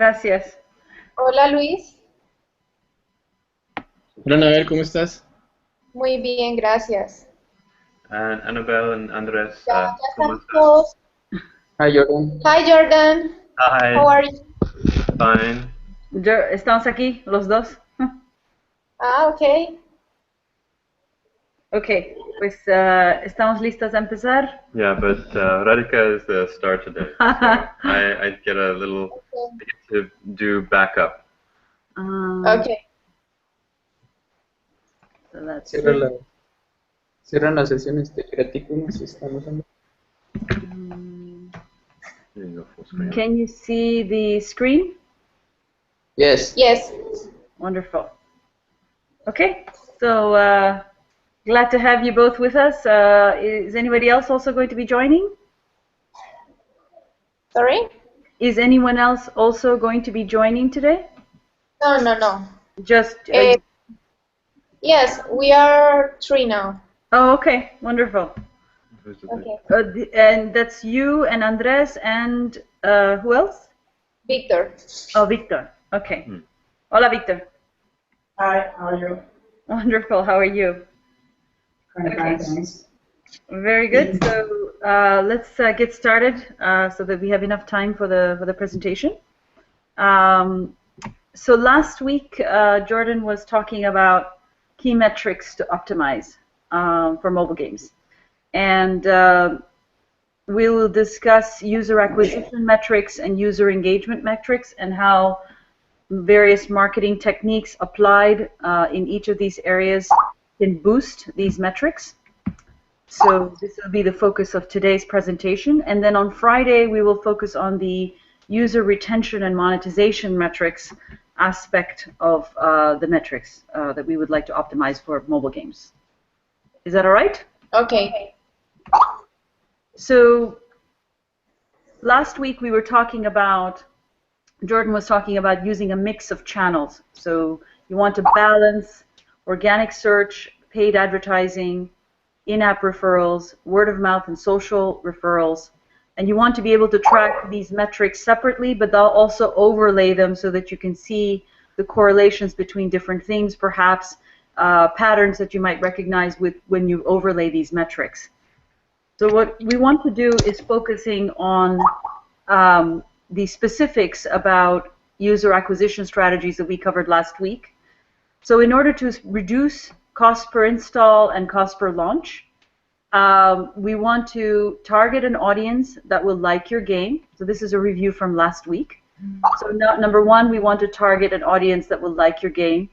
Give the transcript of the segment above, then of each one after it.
Gracias. Hola Luis, Hola, Anabel, ¿cómo estás? muy bien, gracias. And Annabelle and Andres, Ya ¿cómo estamos estás? todos. Hi, Jordan. Hi Jordan, how Hi, are you? fine. Estamos aquí, los dos. Ah, ok. Ok, pues estamos listos a empezar. Yeah, but Radhika is the star today, so I get a little I get to do backup. Okay. So that's Cierra it. la, cierran las sesiones de creatículos y estamos en... You can go full screen. Can you see the screen? Yes. Yes. Wonderful. Okay, so glad to have you both with us. Is anybody else also going to be joining? Sorry? Is anyone else also going to be joining today? No. Just. Yes, we are three now. Oh, okay, wonderful. Who's the Okay. And that's you and Andres and who else? Victor. Oh, Victor. Okay. Hola, Victor. Hi, how are you? Wonderful. How are you? Fine, thanks. Very good. So let's get started so that we have enough time for the presentation. So last week, Jordan was talking about key metrics to optimize for mobile games, and we will discuss user acquisition metrics and user engagement metrics and how various marketing techniques applied in each of these areas can boost these metrics. So this will be the focus of today's presentation. And then on Friday, we will focus on the user retention and monetization metrics aspect of the metrics that we would like to optimize for mobile games. Is that all right? Okay. So last week we were talking about, Jordan was talking about using a mix of channels. So you want to balance organic search, paid advertising, in-app referrals, word of mouth and social referrals, and you want to be able to track these metrics separately, but they'll also overlay them so that you can see the correlations between different things, perhaps patterns that you might recognize when you overlay these metrics. So what we want to do is focusing on the specifics about user acquisition strategies that we covered last week. So in order to reduce cost per install and cost per launch, we want to target an audience that will like your game. So this is a review from last week. So number one, we want to target an audience that will like your game.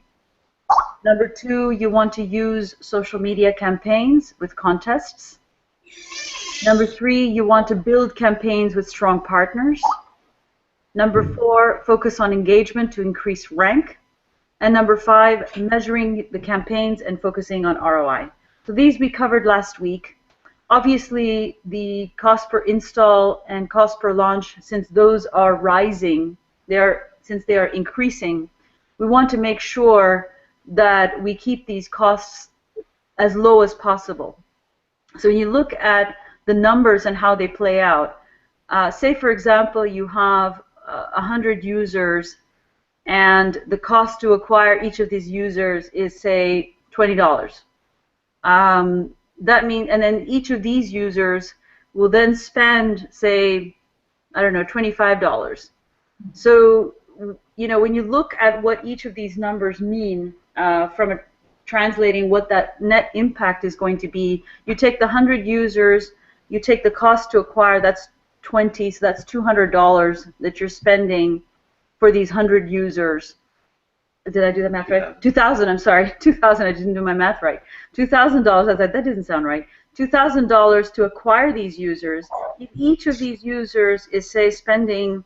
Number two, you want to use social media campaigns with contests. Number three, you want to build campaigns with strong partners. Number four, focus on engagement to increase rank. And number five, measuring the campaigns and focusing on ROI. So these we covered last week. Obviously, the cost per install and cost per launch, since those are rising, since they are increasing, we want to make sure that we keep these costs as low as possible. So when you look at the numbers and how they play out, say for example you have 100 users and the cost to acquire each of these users is say $20. That means, and then each of these users will then spend say, I don't know, $25. So you know, when you look at what each of these numbers mean from translating what that net impact is going to be, you take the 100 users, you take the cost to acquire, that's 20, so that's $200 that you're spending for these 100 users. Did I do the math right? 2,000, I'm sorry. 2,000, I didn't do my math right. $2,000, I thought that doesn't sound right. $2,000 to acquire these users. If each of these users is, say, spending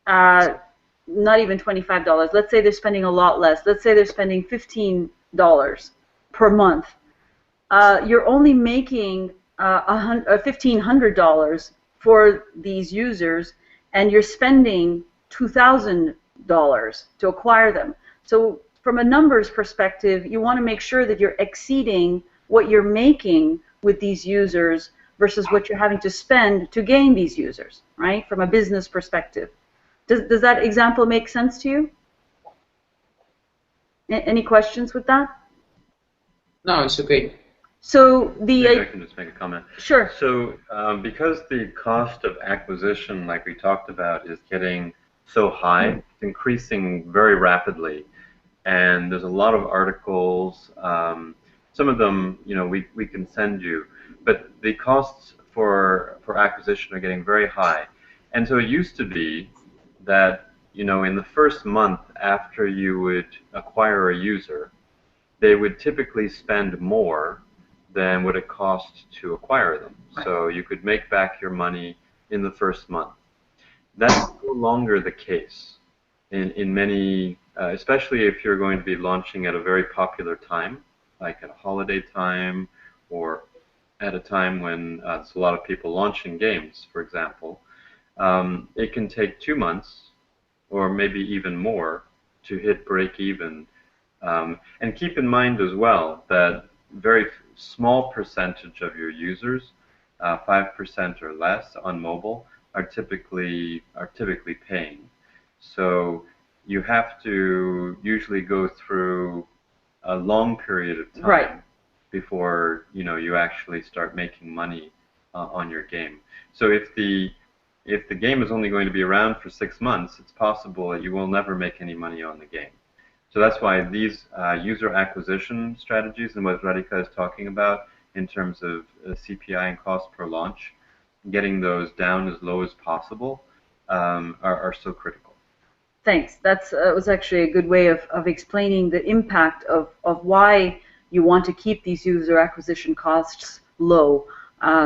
not even $25, let's say they're spending a lot less. Let's say they're spending $15 per month. You're only making $1,500 for these users, and you're spending $2,000 to acquire them. So from a numbers perspective, you want to make sure that you're exceeding what you're making with these users versus what you're having to spend to gain these users, right? From a business perspective. Does that example make sense to you? Any questions with that? No, it's okay. So Maybe I can just make a comment. Sure. So because the cost of acquisition, like we talked about, is getting so high, it's increasing very rapidly, and there's a lot of articles. Some of them, we can send you, but the costs for acquisition are getting very high, and so it used to be that in the first month after you would acquire a user, they would typically spend more than what it cost to acquire them. So you could make back your money in the first month. That's no longer the case in many, especially if you're going to be launching at a very popular time, like at a holiday time or at a time when there's a lot of people launching games, for example. It can take 2 months or maybe even more to hit break even. And keep in mind as well that very small percentage of your users, 5% or less on mobile, are typically paying. So you have to usually go through a long period of time before you actually start making money on your game. So if the game is only going to be around for 6 months, it's possible that you will never make any money on the game. So that's why these user acquisition strategies and what Radhika is talking about in terms of CPI and cost per launch, getting those down as low as possible are so critical. Thanks. That was actually a good way of explaining the impact of why you want to keep these user acquisition costs low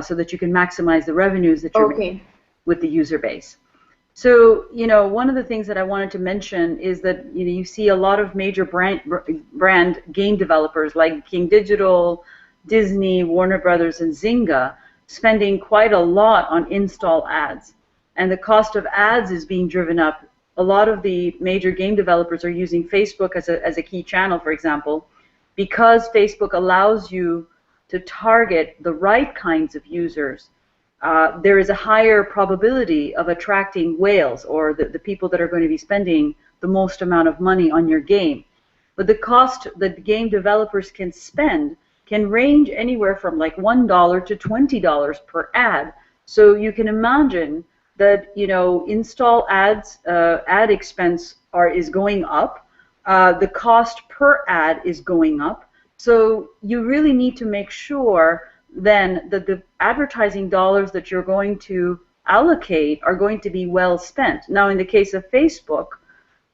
so that you can maximize the revenues that you're making with the user base. So, one of the things that I wanted to mention is that, you see a lot of major brand game developers like King Digital, Disney, Warner Brothers, and Zynga spending quite a lot on install ads. And the cost of ads is being driven up. A lot of the major game developers are using Facebook as a key channel, for example, because Facebook allows you to target the right kinds of users. There is a higher probability of attracting whales, or the people that are going to be spending the most amount of money on your game. But the cost that game developers can spend can range anywhere from like $1 to $20 per ad. So you can imagine that install ads, ad expense is going up. The cost per ad is going up. So you really need to make sure then that the advertising dollars that you're going to allocate are going to be well spent. Now, in the case of Facebook,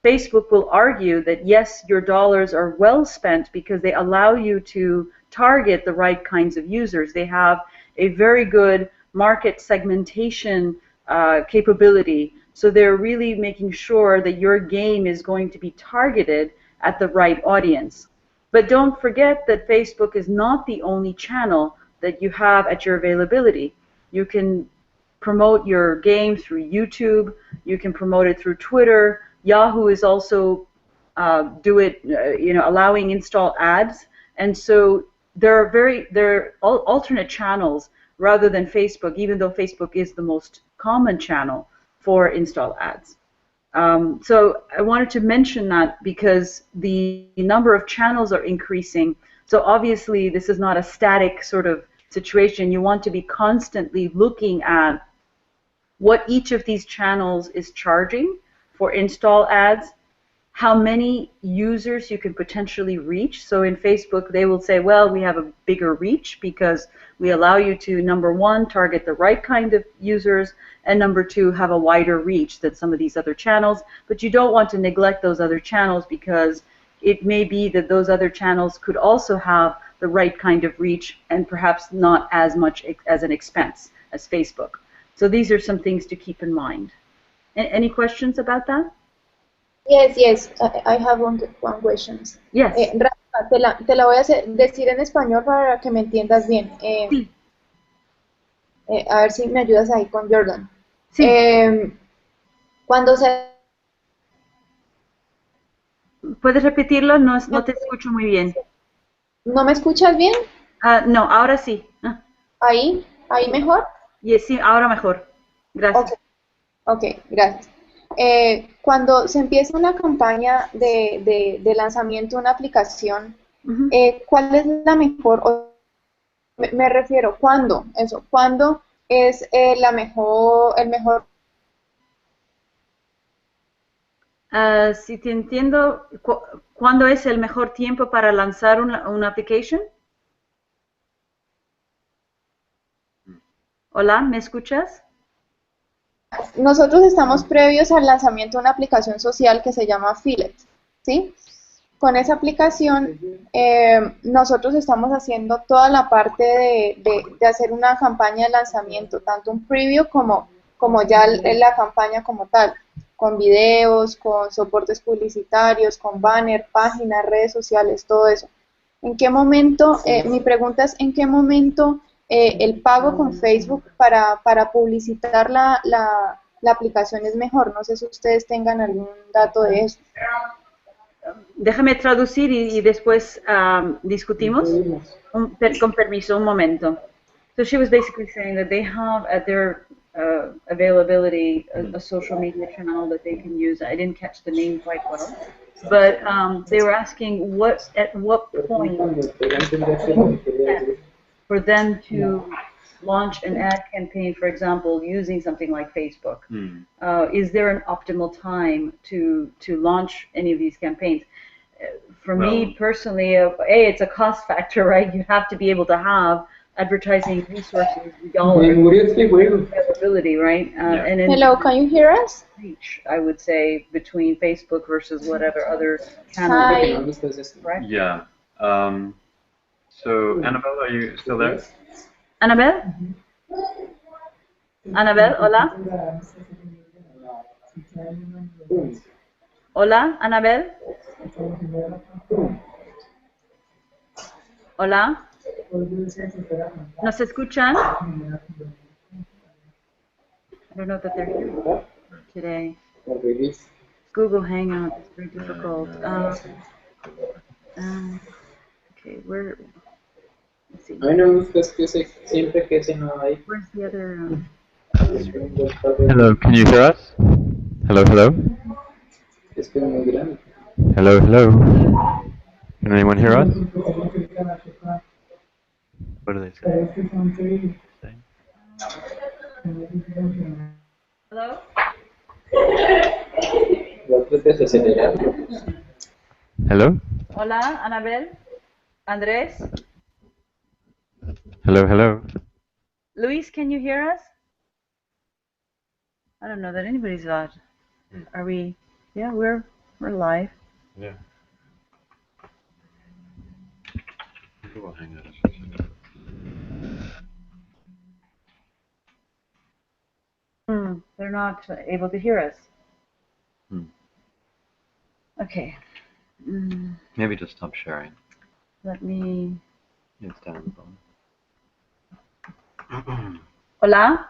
Facebook will argue that yes, your dollars are well spent because they allow you to target the right kinds of users. They have a very good market segmentation capability, so they're really making sure that your game is going to be targeted at the right audience. But don't forget that Facebook is not the only channel that you have at your availability. You can promote your game through YouTube. You can promote it through Twitter. Yahoo is also allowing install ads, and so there are alternate channels rather than Facebook, even though Facebook is the most common channel for install ads. So I wanted to mention that because the number of channels are increasing. So obviously this is not a static sort of situation. You want to be constantly looking at what each of these channels is charging for install ads, how many users you can potentially reach. So in Facebook, they will say, well, we have a bigger reach because we allow you to, number one, target the right kind of users, and number two, have a wider reach than some of these other channels. But you don't want to neglect those other channels because it may be that those other channels could also have the right kind of reach and perhaps not as much as an expense as Facebook. So these are some things to keep in mind. Any questions about that? Yes, I have one question. Yes. Rafa, te la voy a decir en español para que me entiendas bien. Sí. A ver si me ayudas ahí con Jordan. Sí. Cuando se... ¿Puedes repetirlo? No te escucho muy bien. ¿No me escuchas bien? No, ahora sí. ¿Ahí mejor? Sí, ahora mejor. Gracias. Ok, gracias. Cuando se empieza una campaña de lanzamiento de una aplicación, Ujú. ¿cuál es la mejor, me refiero, cuándo es el mejor? Si te entiendo, ¿cuándo es el mejor tiempo para lanzar una application? Hola, ¿me escuchas? Nosotros estamos previos al lanzamiento de una aplicación social que se llama Filet, ¿sí? Con esa aplicación, nosotros estamos haciendo toda la parte de hacer una campaña de lanzamiento, tanto un preview como ya la campaña como tal, con videos, con soportes publicitarios, con banner, páginas, redes sociales, todo eso. ¿En qué momento, mi pregunta es, ¿en qué momento el pago con Facebook para publicitar la aplicación es mejor? No sé si ustedes tengan algún dato de eso. Déjame traducir y después discutimos. Con permiso, un momento. So she was basically saying that they have at their availability a social media channel that they can use. I didn't catch the name quite well, but they were asking at what point for them to launch an ad campaign, for example, using something like Facebook. Is there an optimal time to launch any of these campaigns? For me personally, it's a cost factor, right? You have to be able to have advertising resources, dollars, availability, right? And in Hello, can you hear us? reach, I would say, between Facebook versus whatever other channel. Hi. Right? Yeah. So, Annabelle, are you still there? Annabelle? Annabelle, hola. Hola, Annabelle. Hola. ¿Nos escuchan? I don't know that they're here today. Google Hangout is very difficult. Okay, let's see. A mí no me gusta es que siempre que ese no hay. Where's the other? Hello, can you hear us? Hello, hello? Es que es muy grande. Hello, hello? Can anyone hear us? What do they say? Hello? Lo trates de acelerar. Hello? Hola, Annabelle? Andrés? Hello, hello? Luis, can you hear us? I don't know that anybody's out. Are we? Yeah, we're live. Yeah. Google Hangout. They're not able to hear us. Hmm. Okay. Maybe just stop sharing. Let me. It's down at the bottom. Hola.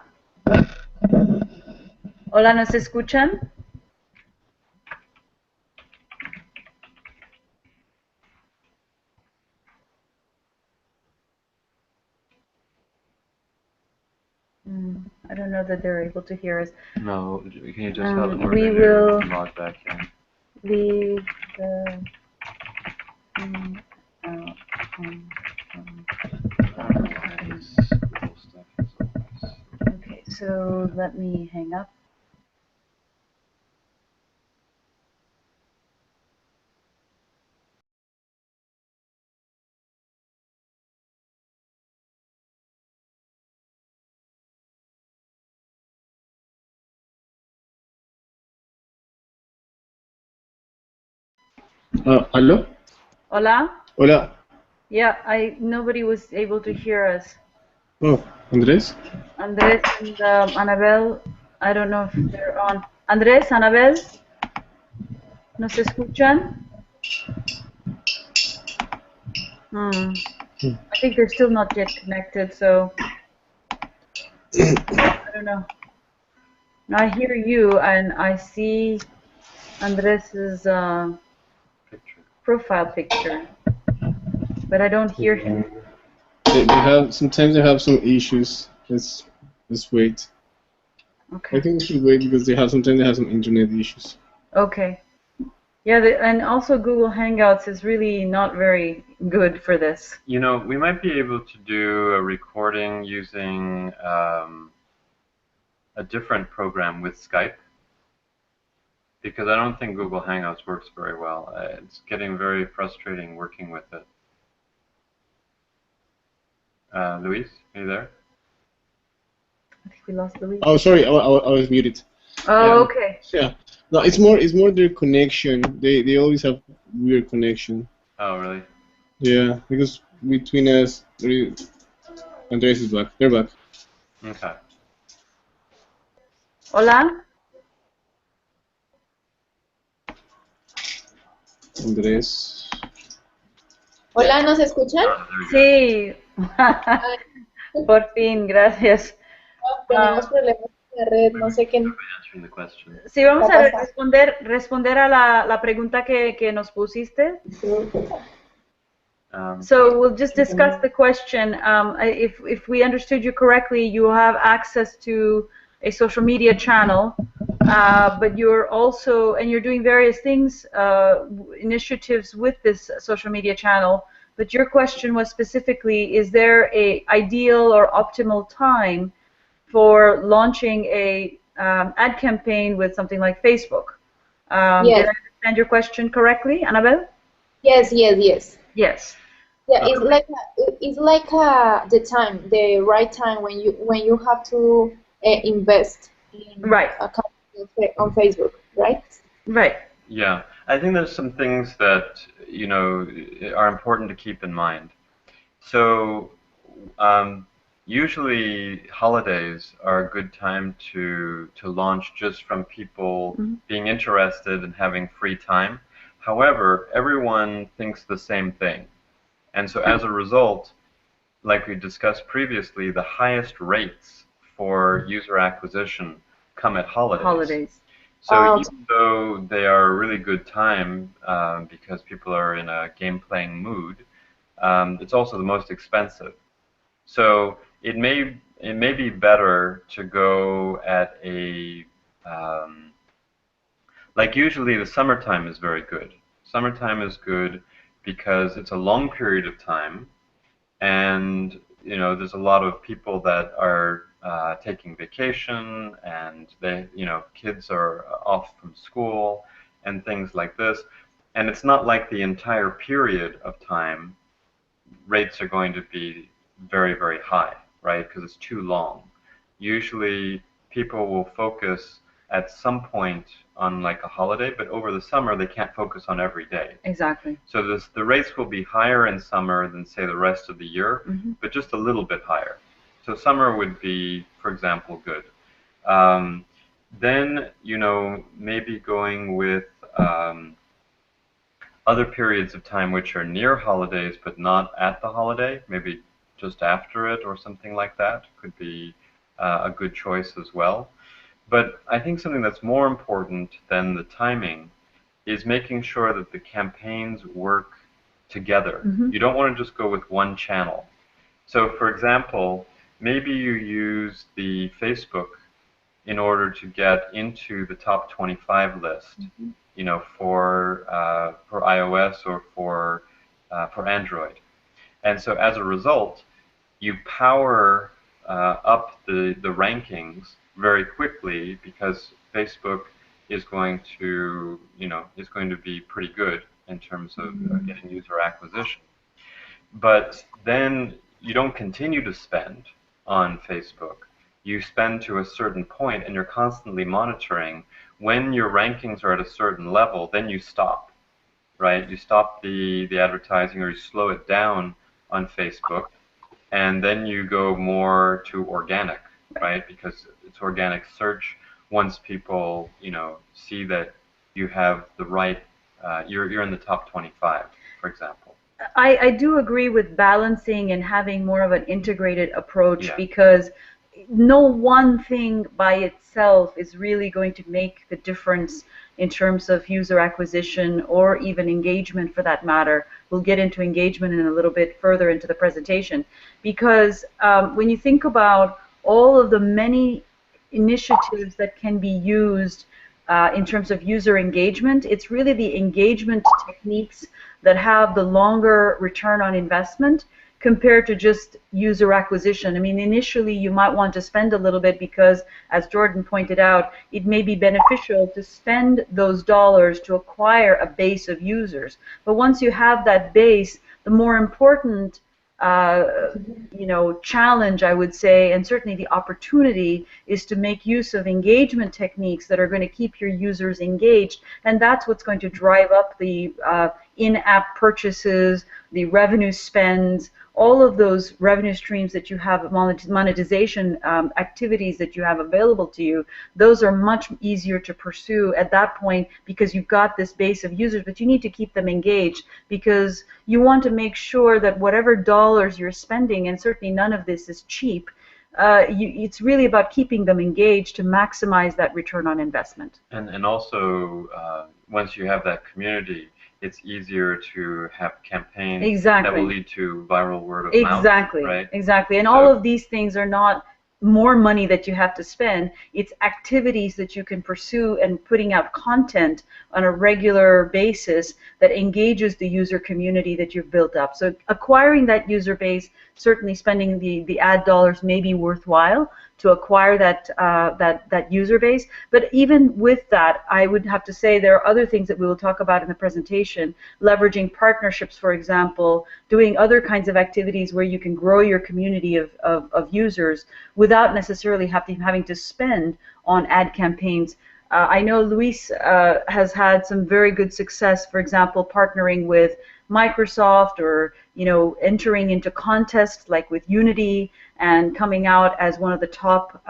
Hola, ¿nos escuchan? I don't know that they're able to hear us. No, can you just help them we will log back in? leave the Okay, so let me hang up. ¿Aló? Hola? Hola. Yeah, nobody was able to hear us. Oh, Andrés. Andrés and Anabel, I don't know if they're on. Andrés, Anabel, ¿nos escuchan? I think they're still not yet connected, so I don't know. I hear you and I see Andres's profile picture, but I don't hear him. Sometimes they have some issues. Let's wait. Okay. I think we should wait because sometimes they have some internet issues. Okay. Yeah, and also Google Hangouts is really not very good for this. You know, we might be able to do a recording using a different program with Skype, because I don't think Google Hangouts works very well. It's getting very frustrating working with it. Luis, are you there? I think we lost Louise. Oh, sorry, I was muted. Oh, Yeah. okay. Yeah. No, it's more their connection. They always have weird connection. Oh, really? Yeah, because between us, Andres is back. They're back. Okay. Hola. Andrés. Hola, ¿nos escuchan? There you go. Sí. Por fin, gracias. Tenemos problemas con la red, no sé qué. Answering the question. Sí, vamos a Pasa. responder a la pregunta que nos pusiste. Um, So we'll just discuss the question. If we understood you correctly, you have access to a social media channel, but you're also, and you're doing various things, initiatives with this social media channel. But your question was specifically, is there a ideal or optimal time for launching a ad campaign with something like Facebook? Yes. Did I understand your question correctly, Annabelle? Yes. Yes. Yeah, it's like the time, the right time when you have to invest in Right. a company on Facebook, right? Right. Yeah, I think there's some things that, you know, are important to keep in mind. So, usually holidays are a good time to launch just from people being interested and having free time. However, everyone thinks the same thing. And so as a result, like we discussed previously, the highest rates for user acquisition come at holidays. So even though they are a really good time because people are in a game-playing mood, it's also the most expensive. So it may be better to go at a like usually the summertime is very good. Summertime is good because it's a long period of time, and you know there's a lot of people that are taking vacation, and kids are off from school and things like this, and it's not like the entire period of time rates are going to be very, very high, right? Because it's too long. Usually people will focus at some point on like a holiday, but over the summer they can't focus on every day. Exactly. So the rates will be higher in summer than say the rest of the year, but just a little bit higher. So summer would be, for example, good. Then, maybe going with other periods of time which are near holidays but not at the holiday, maybe just after it or something like that could be a good choice as well. But I think something that's more important than the timing is making sure that the campaigns work together. You don't want to just go with one channel. So for example, maybe you use the Facebook in order to get into the top 25 list, for iOS or for Android. And so as a result, you power up the rankings very quickly because Facebook is going to be pretty good in terms of getting user acquisition. But then you don't continue to spend on Facebook. You spend to a certain point and you're constantly monitoring. When your rankings are at a certain level, then you stop, right? You stop the advertising or you slow it down on Facebook, and then you go more to organic, right? Because it's organic search. Once people, see that you have the right, you're in the top 25, for example. I do agree with balancing and having more of an integrated approach, because no one thing by itself is really going to make the difference in terms of user acquisition or even engagement for that matter. We'll get into engagement in a little bit further into the presentation, because when you think about all of the many initiatives that can be used in terms of user engagement. It's really the engagement techniques that have the longer return on investment compared to just user acquisition. I mean, initially you might want to spend a little bit because, as Jordan pointed out, it may be beneficial to spend those dollars to acquire a base of users. But once you have that base, the more important challenge, I would say, and certainly the opportunity, is to make use of engagement techniques that are going to keep your users engaged, and that's what's going to drive up the in-app purchases, the revenue spends, all of those revenue streams that you have, monetization activities that you have available to you. Those are much easier to pursue at that point because you've got this base of users, but you need to keep them engaged because you want to make sure that whatever dollars you're spending, and certainly none of this is cheap, it's really about keeping them engaged to maximize that return on investment. And also, once you have that community, it's easier to have campaigns that will lead to viral word of mouth. Right? Exactly. And all of these things are not more money that you have to spend. It's activities that you can pursue and putting out content on a regular basis that engages the user community that you've built up. So acquiring that user base, certainly spending the ad dollars may be worthwhile to acquire that user base. But even with that, I would have to say there are other things that we will talk about in the presentation, leveraging partnerships, for example, doing other kinds of activities where you can grow your community of users without necessarily having to spend on ad campaigns. I know Luis has had some very good success, for example, partnering with Microsoft or entering into contests like with Unity and coming out as one of the top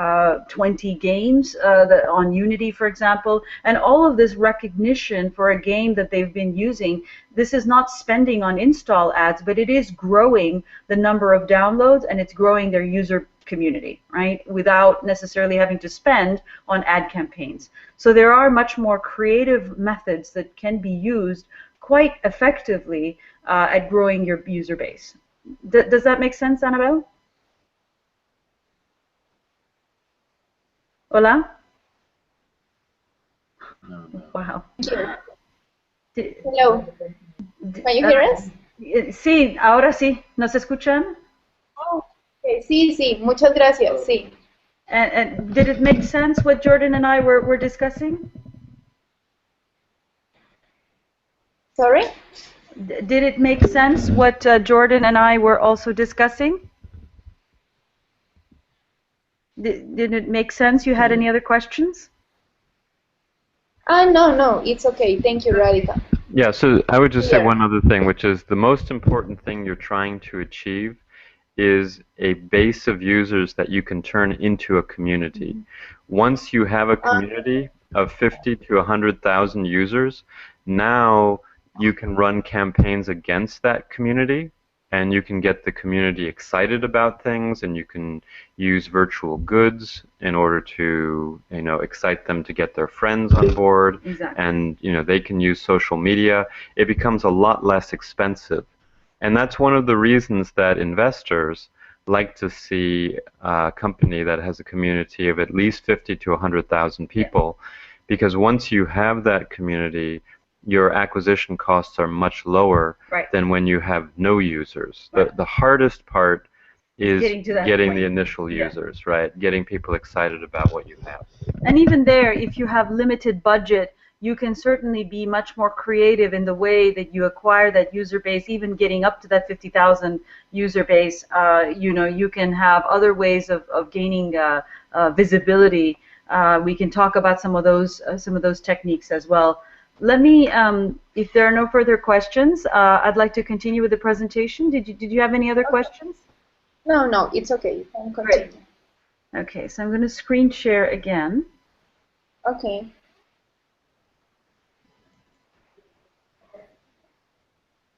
20 games on Unity, for example. And all of this recognition for a game that they've been using, this is not spending on install ads, but it is growing the number of downloads and it's growing their user community, right, without necessarily having to spend on ad campaigns. So there are much more creative methods that can be used quite effectively at growing your user base. Does that make sense, Annabelle? Hola? No, no. Wow. Hello. Can you hear us? Sí, ahora sí. ¿Nos escuchan? Oh, okay. Sí, muchas gracias, sí. And did it make sense what Jordan and I were discussing? Sorry? Did it make sense what Jordan and I were also discussing? Did it make sense? You had any other questions? No, it's okay. Thank you, Radhika. Yeah, so I would just say one other thing, which is the most important thing you're trying to achieve is a base of users that you can turn into a community. Once you have a community of 50 to 100,000 users, now you can run campaigns against that community, and you can get the community excited about things, and you can use virtual goods in order to, excite them to get their friends on board. Exactly. And, they can use social media. It becomes a lot less expensive. And that's one of the reasons that investors like to see a company that has a community of at least 50 to 100,000 people, because once you have that community, your acquisition costs are much lower than when you have no users. The hardest part is getting the initial users, right? Getting people excited about what you have. And even there, if you have limited budget, you can certainly be much more creative in the way that you acquire that user base, even getting up to that 50,000 user base. You can have other ways of gaining visibility. We can talk about some of those techniques as well. Let me, if there are no further questions, I'd like to continue with the presentation. Did you have any other questions? No, it's okay. You can continue. Great. Okay, so I'm going to screen share again. Okay.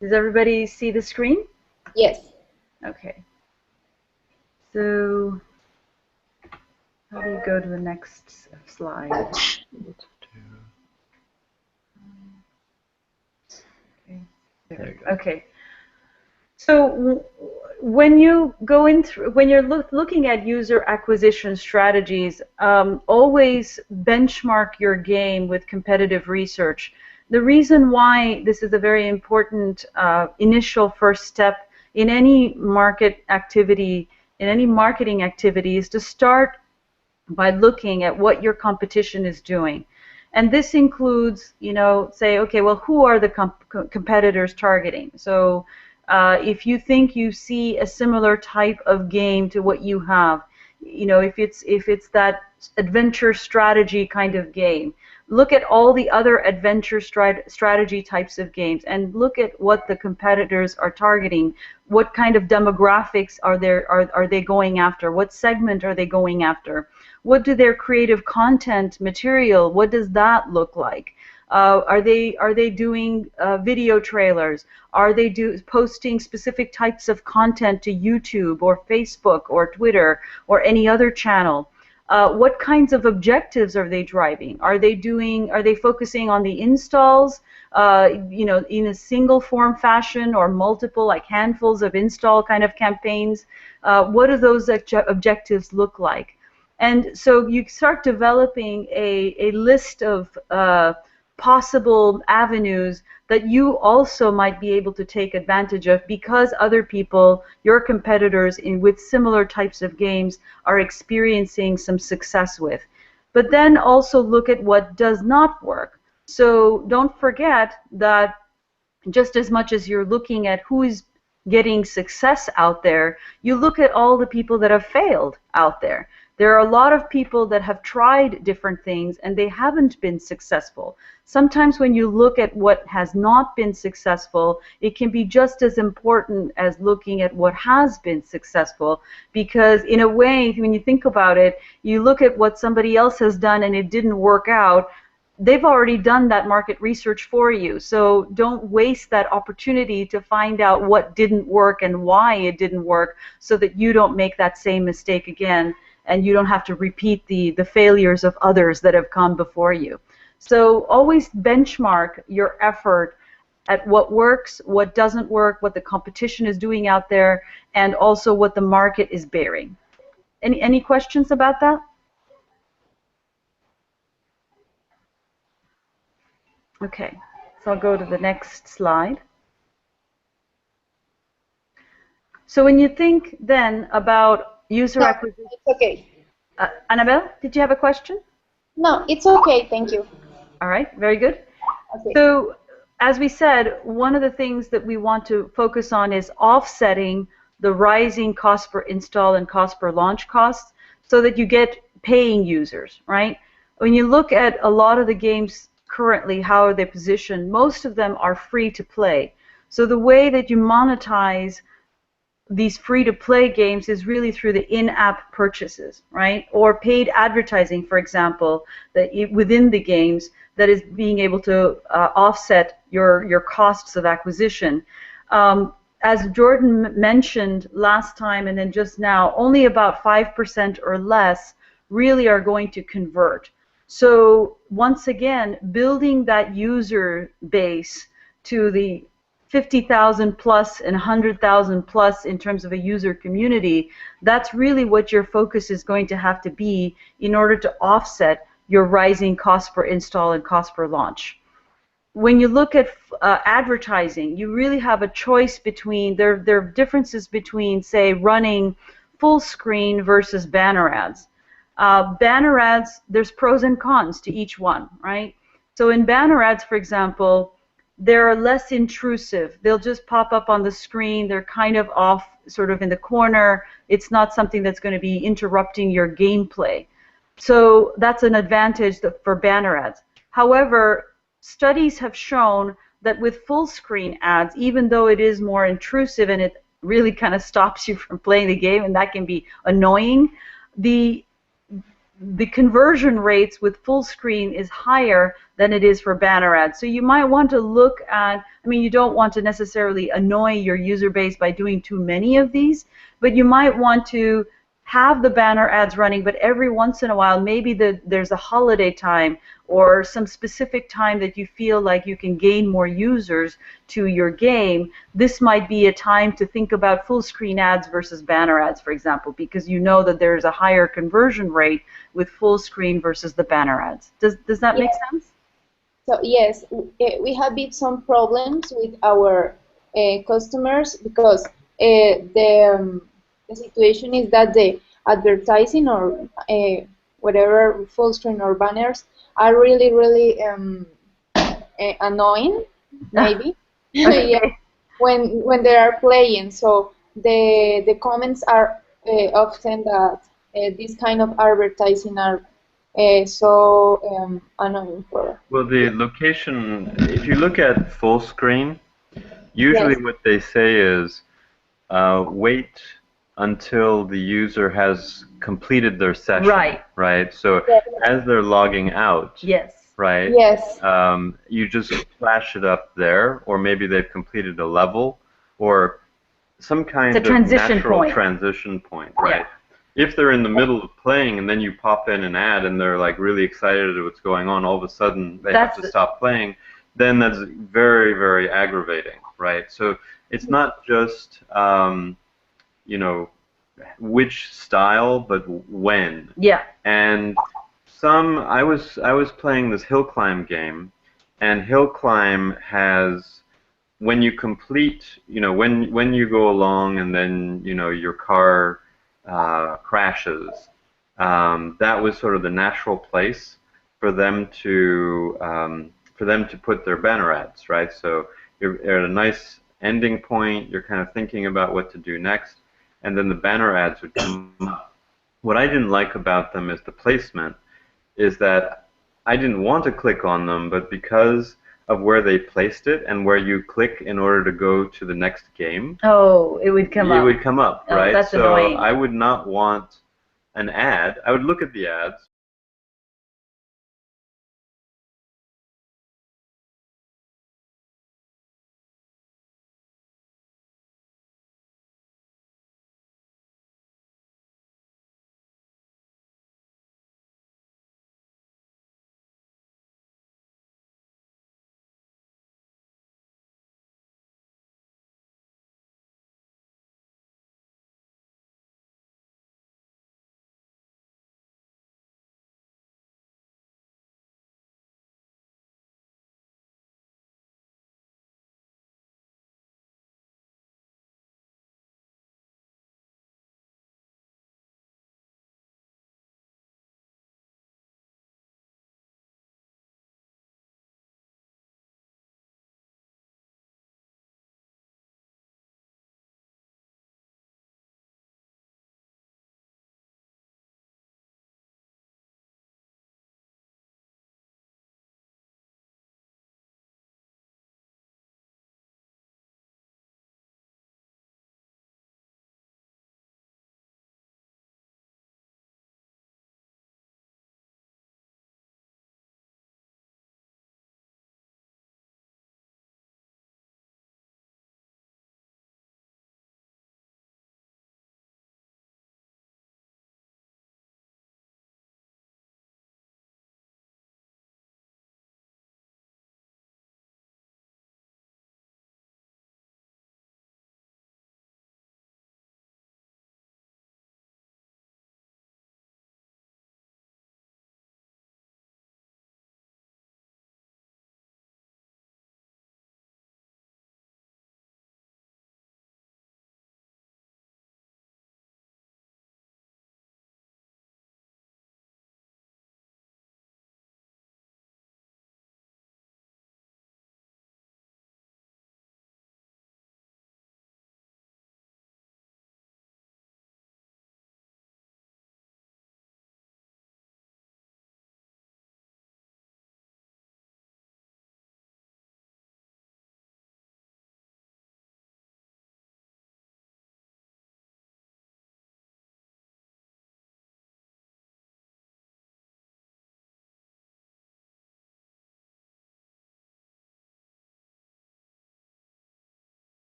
Does everybody see the screen? Yes. Okay. So, how do you go to the next slide? Okay. So when you go in through, when you're looking at user acquisition strategies, always benchmark your game with competitive research. The reason why this is a very important initial first step in any market activity, in any marketing activity, is to start by looking at what your competition is doing. And this includes, you know, say, okay, well, who are the competitors targeting? So if you think you see a similar type of game to what you have, you know, if it's that adventure strategy kind of game, look at all the other adventure strategy types of games and look at what the competitors are targeting. What kind of demographics are they going after? What segment are they going after? What do their creative content material, what does that look like? Are they doing video trailers? Are they posting specific types of content to YouTube or Facebook or Twitter or any other channel? What kinds of objectives are they driving? Are they focusing on the installs, you know, in a single form fashion or multiple, like handfuls of install kind of campaigns? What do those objectives look like? And so you start developing a list of possible avenues that you also might be able to take advantage of because other people, your competitors with similar types of games, are experiencing some success with. But then also look at what does not work. So don't forget that just as much as you're looking at who is getting success out there, you look at all the people that have failed out there. There are a lot of people that have tried different things and they haven't been successful. Sometimes when you look at what has not been successful, it can be just as important as looking at what has been successful, because in a way, when you think about it, you look at what somebody else has done and it didn't work out, they've already done that market research for you. So don't waste that opportunity to find out what didn't work and why it didn't work so that you don't make that same mistake again and you don't have to repeat the failures of others that have come before you. So always benchmark your effort at what works, what doesn't work, what the competition is doing out there, and also what the market is bearing. Any questions about that? Okay, so I'll go to the next slide. So when you think then about user acquisition... It's okay. Annabelle, did you have a question? No, it's okay, thank you. All right, very good. Okay. So as we said, one of the things that we want to focus on is offsetting the rising cost per install and cost per launch costs so that you get paying users, right? When you look at a lot of the games currently, how are they positioned? Most of them are free to play. So the way that you monetize these free-to-play games is really through the in-app purchases, right? Or paid advertising, for example, that within the games that is being able to offset your costs of acquisition. As Jordan mentioned last time and then just now, only about 5% or less really are going to convert. So once again, building that user base to the 50,000 plus and 100,000 plus in terms of a user community, that's really what your focus is going to have to be in order to offset your rising cost per install and cost per launch. When you look at advertising, you really have a choice between, there are differences between, say, running full screen versus banner ads. Banner ads, there's pros and cons to each one, right? So in banner ads, for example, they're less intrusive. They'll just pop up on the screen. They're kind of off, sort of in the corner. It's not something that's going to be interrupting your gameplay. So that's an advantage for banner ads. However, studies have shown that with full screen ads, even though it is more intrusive and it really kind of stops you from playing the game, and that can be annoying, the conversion rates with full screen is higher than it is for banner ads. So you might want to look at, I mean, you don't want to necessarily annoy your user base by doing too many of these, but you might want to have the banner ads running, but every once in a while, maybe there's a holiday time or some specific time that you feel like you can gain more users to your game. This might be a time to think about full screen ads versus banner ads, for example, because you know that there's a higher conversion rate with full screen versus the banner ads. Does that make sense? So yes, we have been some problems with our customers because the situation is that the advertising or whatever full screen or banners are really annoying, maybe. Okay. Yeah, when they are playing. So the comments are often that this kind of advertising are so annoying for. Well, the location, if you look at full screen, usually Yes. what they say is wait until the user has completed their session. Right. Right. So Yes. as they're logging out, Yes. right, Yes. you just flash it up there, or maybe they've completed a level, or some kind It's a of transition natural point. transition point, right? Yeah. If they're in the middle of playing and then you pop in an ad and they're like really excited at what's going on, all of a sudden they have to stop playing, then that's very, very aggravating, right? So it's not just you know, which style, but when. Yeah. And I was playing this hill climb game, and hill climb has, when you complete, when you go along and then your car crashes, that was sort of the natural place for them to put their banner ads, right? So you're at a nice ending point. You're kind of thinking about what to do next, and then the banner ads would come up. What I didn't like about them is the placement, is that I didn't want to click on them, but because of where they placed it and where you click in order to go to the next game, Oh, it would come it up. would come up, Oh, right? that's So annoying. I would not want an ad. I would look at the ads,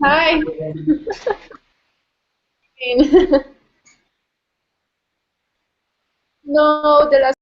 Hi. No, the last